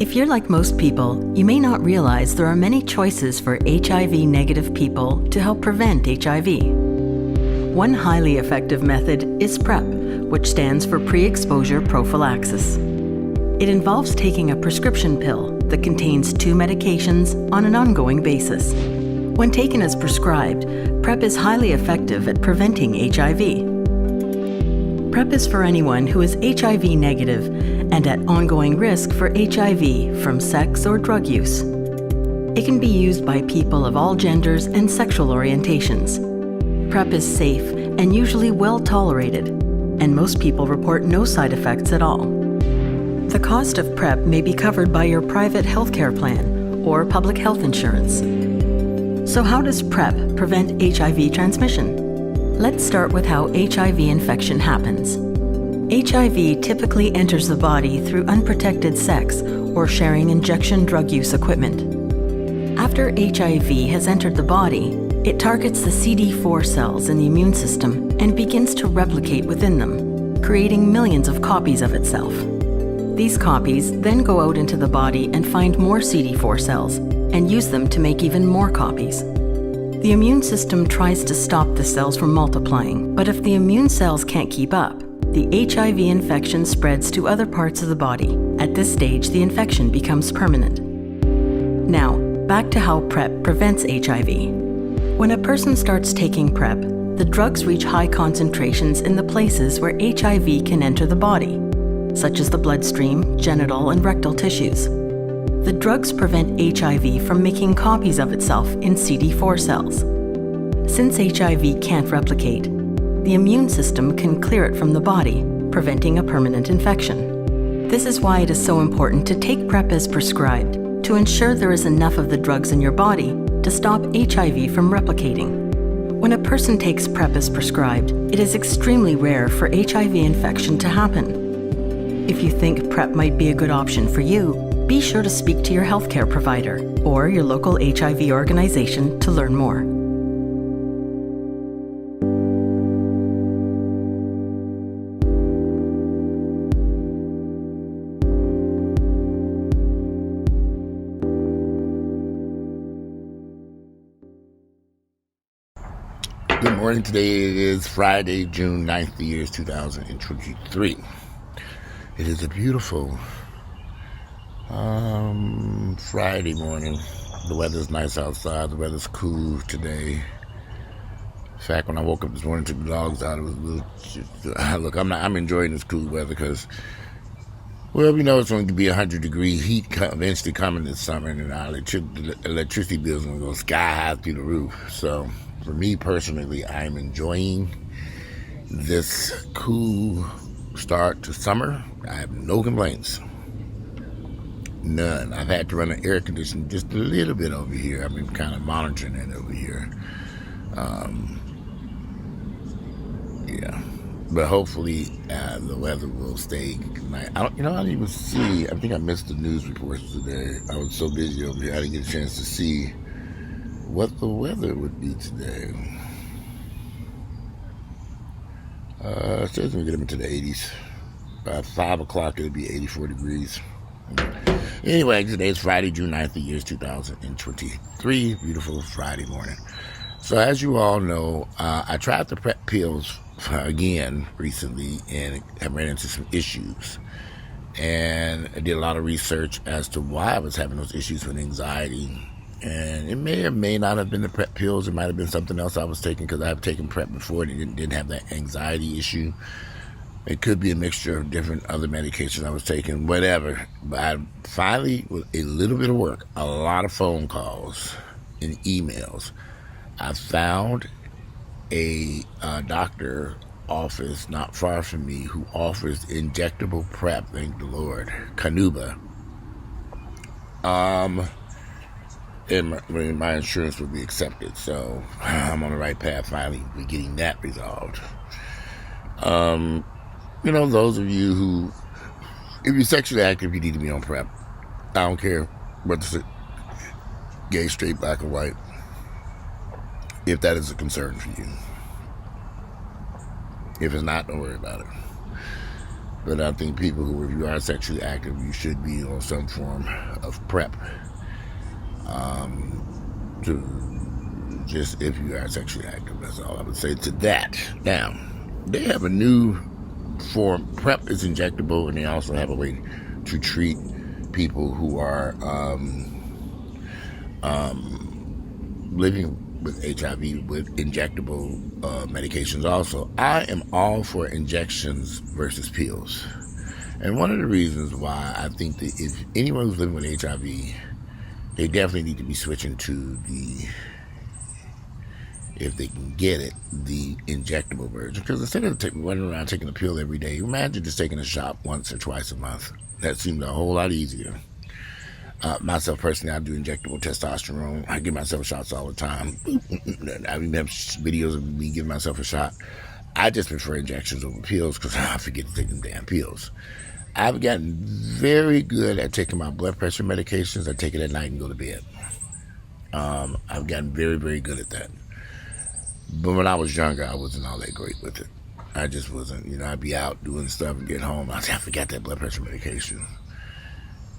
If you're like most people, you may not realize there are many choices for HIV-negative people to help prevent HIV. One highly effective method is PrEP, which stands for pre-exposure prophylaxis. It involves taking a prescription pill that contains 2 medications on an ongoing basis. When taken as prescribed, PrEP is highly effective at preventing HIV. PrEP is for anyone who is HIV negative and at ongoing risk for HIV from sex or drug use. It can be used by people of all genders and sexual orientations. PrEP is safe and usually well tolerated, and most people report no side effects at all. The cost of PrEP may be covered by your private healthcare plan or public health insurance. So how does PrEP prevent HIV transmission? Let's start with how HIV infection happens. HIV typically enters the body through unprotected sex or sharing injection drug use equipment. After HIV has entered the body, it targets the CD4 cells in the immune system and begins to replicate within them, creating millions of copies of itself. These copies then go out into the body and find more CD4 cells and use them to make even more copies. The immune system tries to stop the cells from multiplying, but if the immune cells can't keep up, the HIV infection spreads to other parts of the body. At this stage, the infection becomes permanent. Now, back to how PrEP prevents HIV. When a person starts taking PrEP, the drugs reach high concentrations in the places where HIV can enter the body, such as the bloodstream, genital, and rectal tissues. The drugs prevent HIV from making copies of itself in CD4 cells. Since HIV can't replicate, the immune system can clear it from the body, preventing a permanent infection. This is why it is so important to take PrEP as prescribed, to ensure there is enough of the drugs in your body to stop HIV from replicating. When a person takes PrEP as prescribed, it is extremely rare for HIV infection to happen. If you think PrEP might be a good option for you, be sure to speak to your healthcare provider or your local HIV organization to learn more. Good morning. Today is Friday, June 9th, the year is 2023. It is a beautiful Friday morning. The weather's nice outside. The weather's cool today. In fact, when I woke up this morning, took the dogs out, it was a little... Look, I'm enjoying this cool weather because, well, we know it's going to be 100-degree heat eventually coming this summer, and our electricity bills are going to go sky high through the roof. So, for me personally, I'm enjoying this cool start to summer. I have no complaints. None. I've had to run the air conditioning just a little bit over here. I've been kind of monitoring it over here. Yeah. But hopefully the weather will stay nice. I didn't even see. I think I missed the news reports today. I was so busy over here, I didn't get a chance to see what the weather would be today. It says we get them into the 80s. By 5 o'clock, it'll be 84 degrees. Anyway, today is Friday, June 9th, the year is 2023. Beautiful Friday morning. So as you all know, I tried the PrEP pills again recently and have ran into some issues. And I did a lot of research as to why I was having those issues with anxiety. And it may or may not have been the PrEP pills. It might have been something else I was taking because I have taken PrEP before and didn't have that anxiety issue. It could be a mixture of different other medications I was taking, whatever. But I finally, with a little bit of work, a lot of phone calls and emails, I found a doctor office not far from me who offers injectable PrEP, thank the Lord, Canuba. And my insurance would be accepted, so I'm on the right path finally with getting that resolved. Those of you who, if you're sexually active, you need to be on PrEP. I don't care whether it's gay, straight, black, or white, if that is a concern for you. If it's not, don't worry about it. But I think people who, if you are sexually active, you should be on some form of PrEP. To just if you are sexually active, that's all I would say to that. Now, they have a new form. PrEP is injectable, and they also have a way to treat people who are living with HIV with injectable medications also. I am all for injections versus pills. And one of the reasons why I think that if anyone who's living with HIV, they definitely need to be switching to the, if they can get it, the injectable version. Because instead of running around taking a pill every day, imagine just taking a shot once or twice a month. That seems a whole lot easier. Myself personally, I do injectable testosterone. I give myself shots all the time. I even have videos of me giving myself a shot. I just prefer injections over pills because I forget to take them damn pills. I've gotten very good at taking my blood pressure medications. I take it at night and go to bed. I've gotten very, very good at that. But when I was younger, I wasn't all that great with it. I just wasn't. You know, I'd be out doing stuff and get home. I'd say, I forgot that blood pressure medication.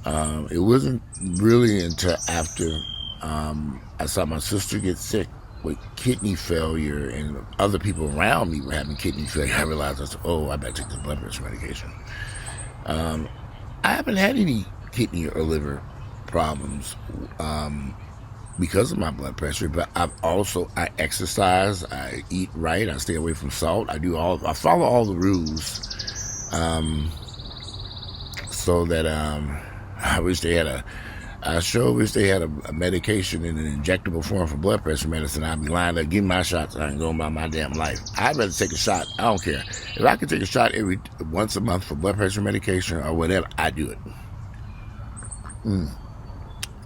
It wasn't really until after I saw my sister get sick with kidney failure and other people around me were having kidney failure. I realized, I said, I better take this blood pressure medication. I haven't had any kidney or liver problems because of my blood pressure, but I exercise, I eat right, I stay away from salt, I follow all the rules, so that I wish they had I sure wish they had a medication in an injectable form for blood pressure medicine. I'd be lined up, give me my shots, and I can go about my damn life. I'd rather take a shot. I don't care. If I could take a shot once a month for blood pressure medication or whatever, I'd do it.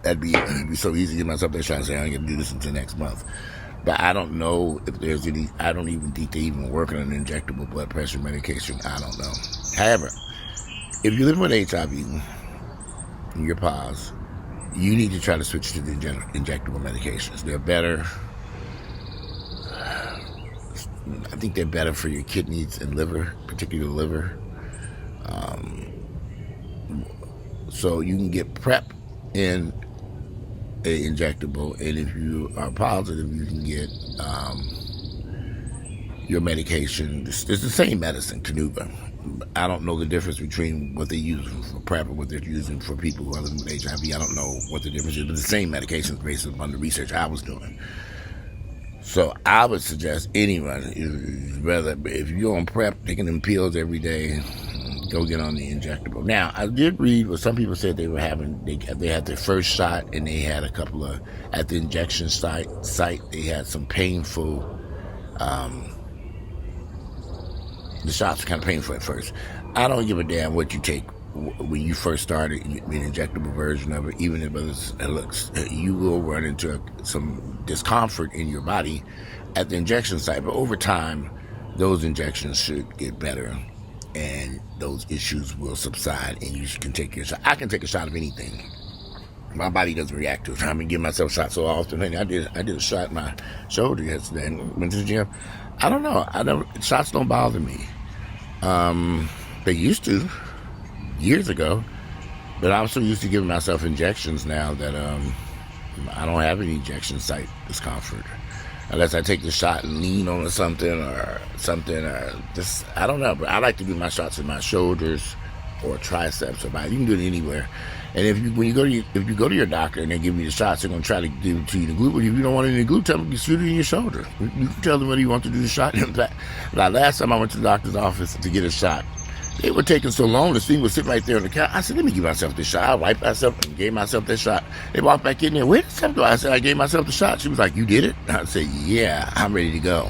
It'd be so easy to give myself that shot and say, I ain't going to do this until next month. But I don't know if there's any, I don't even think they even work on an injectable blood pressure medication. I don't know. However, if you're living with HIV and you're POS, you need to try to switch to the injectable medications. They're better. I think they're better for your kidneys and liver, particularly liver. So you can get PrEP in a injectable, and if you are positive, you can get your medication. It's the same medicine, Canuva. I don't know the difference between what they use for PrEP and what they're using for people who are living with HIV. I don't know what the difference is, but the same medications based upon the research I was doing. So I would suggest anyone, rather, if you're on PrEP, taking them pills every day, go get on the injectable. Now, I did read what some people said they had their first shot, and they had a couple of, at the injection site, they had some painful, the shots were kind of painful at first. I don't give a damn what you take when you first started an injectable version of it, even if it looks, you will run into some discomfort in your body at the injection site. But over time, those injections should get better, and those issues will subside, and you can take your shot. I can take a shot of anything. My body doesn't react to it. I've been giving myself shots so often. I did a shot in my shoulder yesterday and went to the gym. I don't know. Shots don't bother me. They used to years ago, but I'm so used to giving myself injections now that I don't have any injection site discomfort unless I take the shot and lean on something or just, I don't know. But I like to do my shots in my shoulders or triceps or body. You can do it anywhere. And if you go to your doctor and they give you the shots, they're going to try to give it to you the glue. But if you don't want any glue, tell them to shoot it in your shoulder. You can tell them whether you want to do the shot. In fact, last time I went to the doctor's office to get a shot, they were taking so long. The thing was sitting right there on the couch. I said, let me give myself this shot. I wiped myself and gave myself that shot. They walked back in there. Where did something go? I said, I gave myself the shot. She was like, you did it? I said, yeah, I'm ready to go.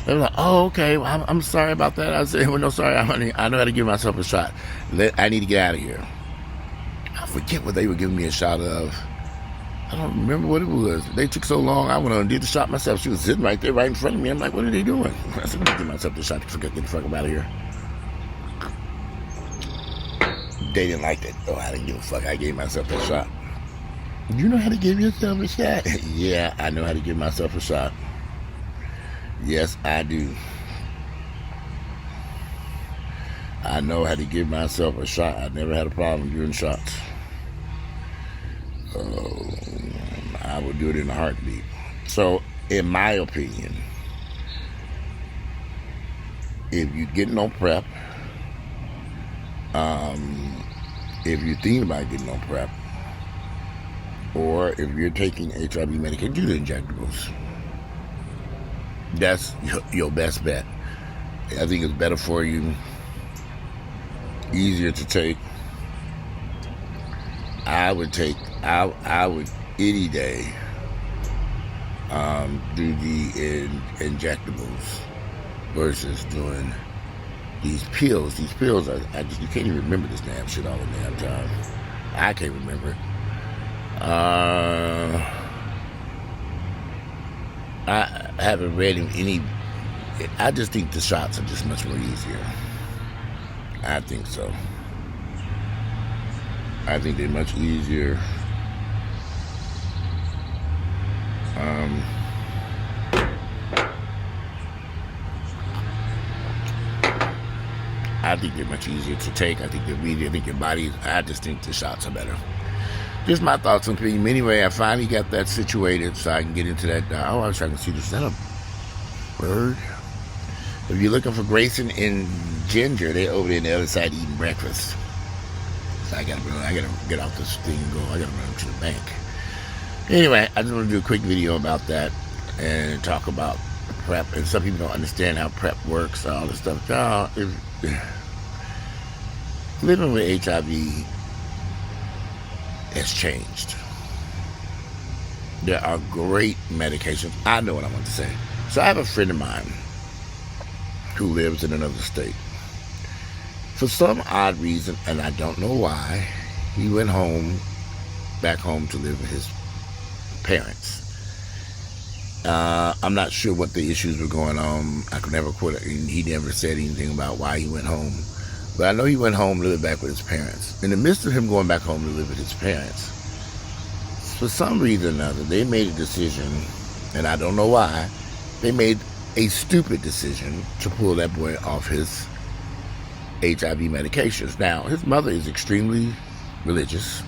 They were like, oh, okay. Well, I'm sorry about that. I said, well, no, sorry. I know how to give myself a shot. I need to get out of here. I forget what they were giving me a shot of. I don't remember what it was. They took so long, I went on and did the shot myself. She was sitting right there, right in front of me. I'm like, what are they doing? I said, let me give myself the shot to get the fuck out of here. They didn't like that. Oh, I didn't give a fuck. I gave myself that shot. You know how to give yourself a shot? Yeah, I know how to give myself a shot. Yes, I do. I know how to give myself a shot. I never had a problem doing shots. I would do it in a heartbeat. So, in my opinion, if you're getting on PrEP, if you're thinking about getting on PrEP, or if you're taking HIV medication, do the injectables. That's your best bet. I think it's better for you, easier to take. I would any day do the injectables versus doing these pills. These pills are you can't even remember this damn shit all the damn time. I can't remember it. I haven't read any. I just think the shots are just much more easier. I think so. I think they're much easier. I think they're much easier to take. I think they're easier. I think your body. I just think the shots are better. Just my thoughts on opinion. Anyway, I finally got that situated so I can get into that. I was trying to see this. Is that a bird? If you're looking for Grayson and Ginger, they're over there on the other side eating breakfast. So I gotta get off this thing and go. I gotta run to the bank. Anyway, I just want to do a quick video about that and talk about PrEP. And some people don't understand how PrEP works, all this stuff. No, living with HIV has changed. There are great medications. I know what I want to say. So I have a friend of mine who lives in another state. For some odd reason, and I don't know why, he went back home to live with his parents. I'm not sure what the issues were going on. I could never quote it. He never said anything about why he went home. But I know he went home to live back with his parents. In the midst of him going back home to live with his parents, for some reason or another, they made a decision, and I don't know why, they made a stupid decision to pull that boy off his HIV medications. Now, his mother is extremely religious.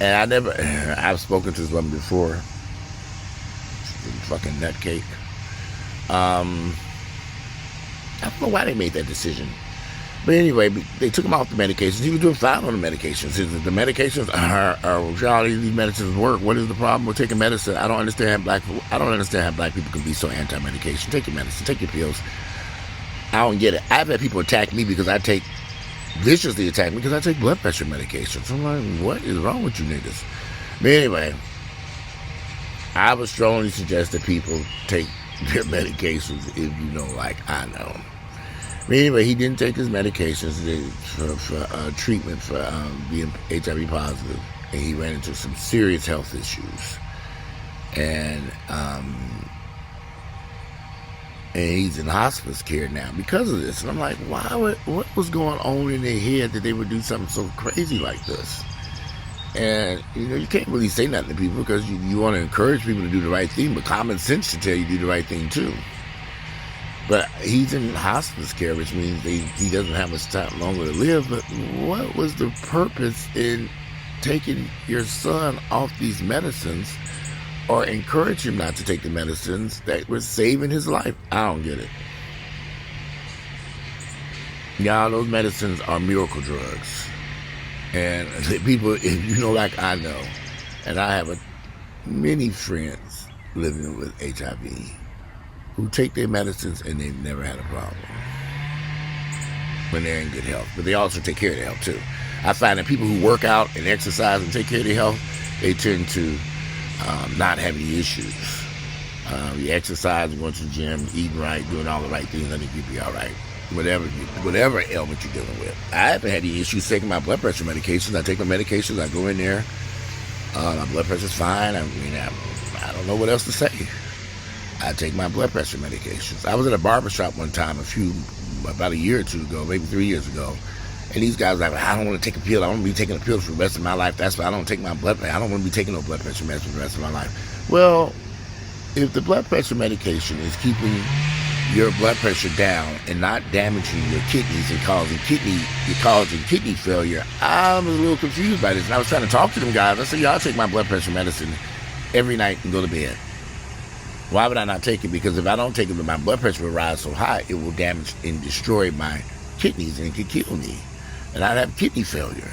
And I've spoken to this woman before. Fucking nutcake. I don't know why they made that decision. But anyway, they took him off the medications. He was doing fine on the medications. The medications how these medicines work. What is the problem with taking medicine? I don't understand how black people can be so anti-medication. Take your medicine, take your pills. I don't get it. I've had people viciously attack me because I take blood pressure medications. I'm like, what is wrong with you niggas? But anyway, I would strongly suggest that people take their medications if you know, like I know. But anyway, he didn't take his medications for treatment for being HIV positive, and he ran into some serious health issues. And he's in hospice care now because of this. And I'm like, what was going on in their head that they would do something so crazy like this? And, you can't really say nothing to people because you want to encourage people to do the right thing, but common sense should tell you to do the right thing too. But he's in hospice care, which means he doesn't have much time longer to live. But what was the purpose in taking your son off these medicines or encourage him not to take the medicines that were saving his life? I don't get it. Y'all, those medicines are miracle drugs. And people, if you know, like I know, and I have many friends living with HIV who take their medicines and they've never had a problem when they're in good health. But they also take care of their health too. I find that people who work out and exercise and take care of their health, they tend to not have any issues. You exercise, going to the gym, eating right, doing all the right things, I think you'll be all right. Whatever ailment you're dealing with. I haven't had any issues taking my blood pressure medications. I take my medications, I go in there, my blood pressure's fine. I don't know what else to say. I take my blood pressure medications. I was at a barbershop one time about a year or two ago, maybe 3 years ago, and these guys were like, I don't want to take a pill. I don't want to be taking a pill for the rest of my life. That's why I don't take my blood pressure. I don't want to be taking no blood pressure medicine for the rest of my life. Well, if the blood pressure medication is keeping your blood pressure down and not damaging your kidneys and causing kidney failure. I was a little confused by this, and I was trying to talk to them guys. I said, y'all take my blood pressure medicine every night and go to bed. Why would I not take it? Because if I don't take it, my blood pressure will rise so high, it will damage and destroy my kidneys and it could kill me. And I'd have kidney failure.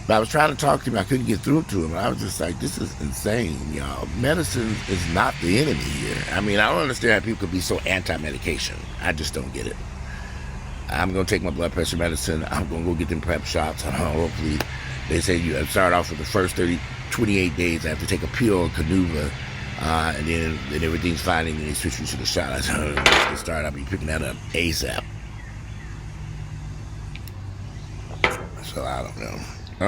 But I was trying to talk to him. I couldn't get through to him. And I was just like, this is insane, y'all. Medicine is not the enemy here. I mean, I don't understand how people could be so anti-medication. I just don't get it. I'm going to take my blood pressure medicine. I'm going to go get them prep shots. Hopefully, they say you start off with the first 28 days. I have to take a pill, Canuva, and then everything's fine, and then they switch you to the shot. I said, let's get started. I'll be picking that up ASAP. So I don't know. I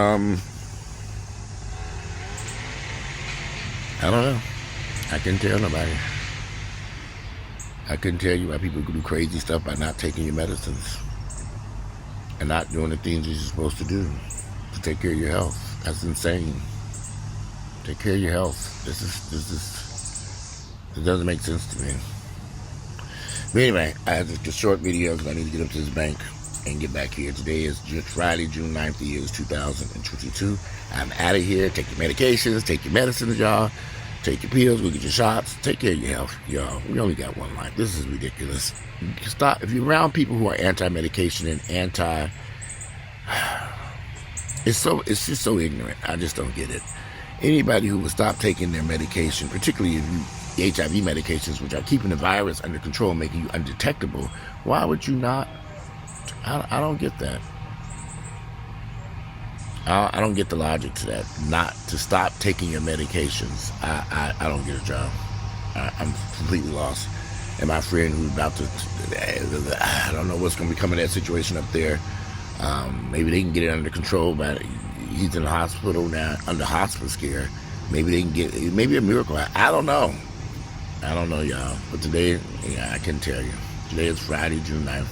don't know. I couldn't tell nobody. I couldn't tell you why people do crazy stuff by not taking your medicines and not doing the things you're supposed to do to take care of your health. That's insane. Take care of your health. It doesn't make sense to me. But anyway, I have just a short video because I need to get up to this bank and get back here. Today is Friday, June 9th, the year is 2022. I'm out of here. Take your medications, take your medicines, y'all. Take your pills, go get your shots. Take care of your health, y'all. We only got one life. This is ridiculous. Stop. If you're around people who are anti-medication and it's just so ignorant. I just don't get it. Anybody who would stop taking their medication, particularly if the HIV medications, which are keeping the virus under control, making you undetectable, why would you not? I don't get that. I don't get the logic to that. Not to stop taking your medications. I don't get a job. I'm completely lost. And my friend who's about to, I don't know what's going to become of that situation up there. Maybe they can get it under control, but he's in the hospital now, under hospice care. Maybe they can get, maybe a miracle. I don't know. I don't know, y'all. But today, I can tell you. Today is Friday, June 9th.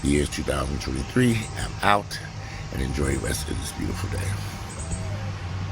The year is 2023. I'm out, and enjoy the rest of this beautiful day.